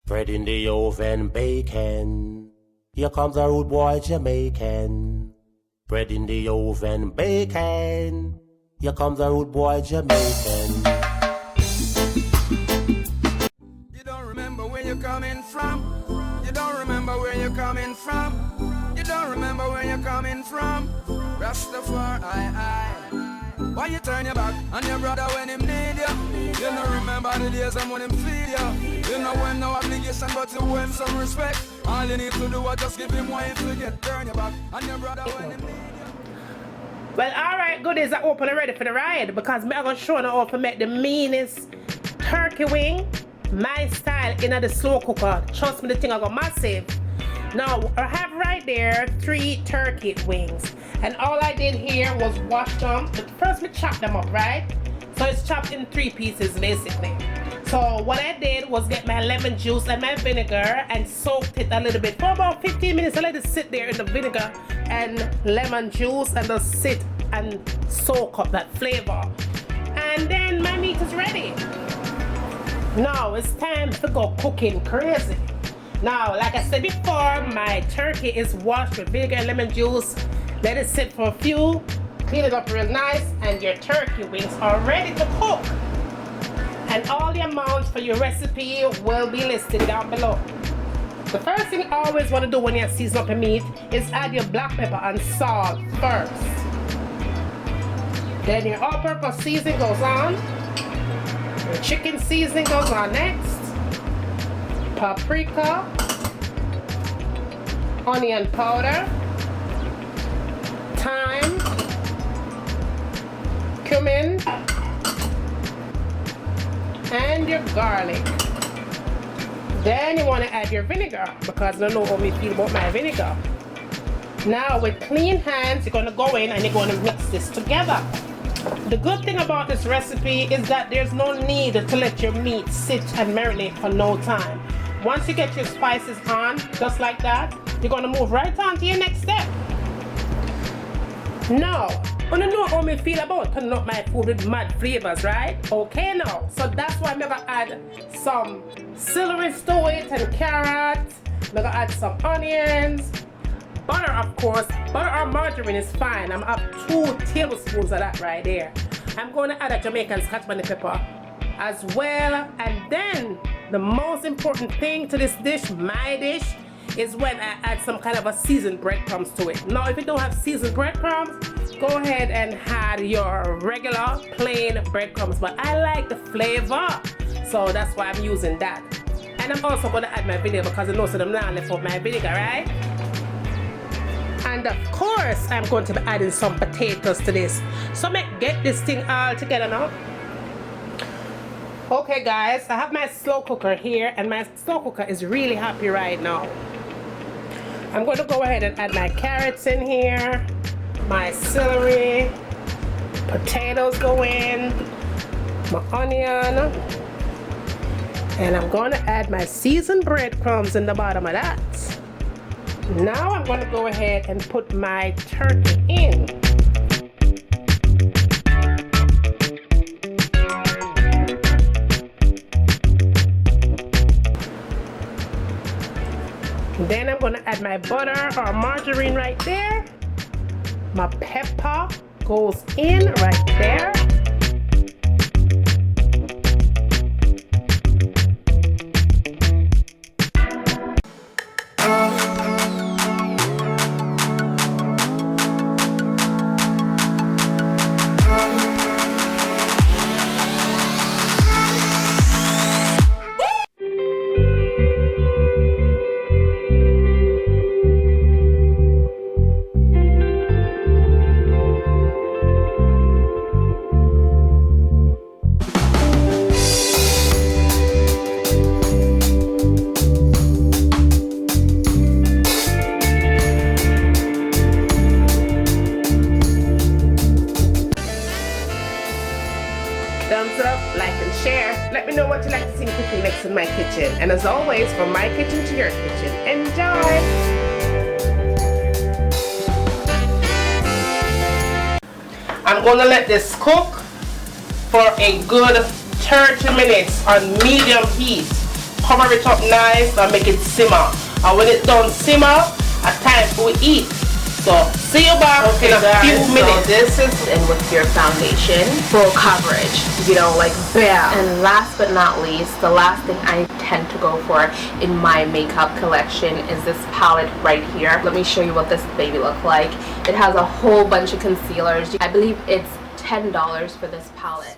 Bread in the oven, bacon. Here comes a rude boy Jamaican. Bread in the oven, bacon. Here comes a rude boy Jamaican. You don't remember where you're coming from. You don't remember where you're coming from. You don't remember where you're coming from. Rastafari, why you turn your back on your brother when him need you? You don't remember the days when him feed you. You know when no obligation but to owe him some respect. All you need to do is just give him wine to get turn your back on your brother when him need you. Well, alright, goodies are open and ready for the ride because I'm going to show you how to make the meanest turkey wing, my style, in the slow cooker. Trust me, the thing I got massive. Now, I have right there 3 turkey wings. And all I did here was wash them. But first, we chop them up, right? So it's chopped in 3 pieces, basically. So what I did was get my lemon juice and my vinegar and soaked it a little bit for about 15 minutes. I let it sit there in the vinegar and lemon juice and just sit and soak up that flavor. And then my meat is ready. Now it's time to go cooking crazy. Now, like I said before, my turkey is washed with vinegar and lemon juice. Let it sit for a few, clean it up real nice, and your turkey wings are ready to cook. And all the amounts for your recipe will be listed down below. The first thing you always want to do when you season up your meat is add your black pepper and salt first. Then your all-purpose seasoning goes on. Your chicken seasoning goes on next. Paprika, onion powder, thyme, cumin, and your garlic. Then you want to add your vinegar because I don't know how we feel about my vinegar. Now with clean hands, you're going to go in and you're going to mix this together. The good thing about this recipe is that there's no need to let your meat sit and marinate for no time. Once you get your spices on, just like that, you're going to move right on to your next step. Now, I don't know how I feel about turning up my food with mad flavors, right? Okay now, so that's why I'm going to add some celery to it and carrots. I'm going to add some onions. Butter, of course. Butter or margarine is fine. I'm going to have 2 tablespoons of that right there. I'm going to add a Jamaican Scotch bonnet pepper as well. And then the most important thing to this dish, my dish, is when I add some kind of a seasoned breadcrumbs to it. Now, if you don't have seasoned breadcrumbs, go ahead and add your regular plain breadcrumbs. But I like the flavor, so that's why I'm using that. And I'm also going to add my vinegar because I know so I'm not left of my vinegar, right? And of course, I'm going to be adding some potatoes to this. So get this thing all together now. Okay guys, I have my slow cooker here and my slow cooker is really happy right now. I'm going to go ahead and add my carrots in here, my celery, potatoes go in, my onion, and I'm going to add my seasoned breadcrumbs in the bottom of that. Now I'm going to go ahead and put my turkey in. Then I'm going to add my butter or margarine right there. My pepper goes in right there. Thumbs up, like and share. Let me know what you like to see cooking next in my kitchen. And as always, from my kitchen to your kitchen, enjoy! I'm going to let this cook for a good 30 minutes on medium heat. cover it up nice and make it simmer. And when it's done simmer, it's time for we eat. So see you back in a few minutes. So this is in with your foundation, full coverage, you know, like bam. And last but not least, the last thing I tend to go for in my makeup collection is this palette right here. Let me show you what this baby looks like. It has a whole bunch of concealers. I believe it's $10 for this palette.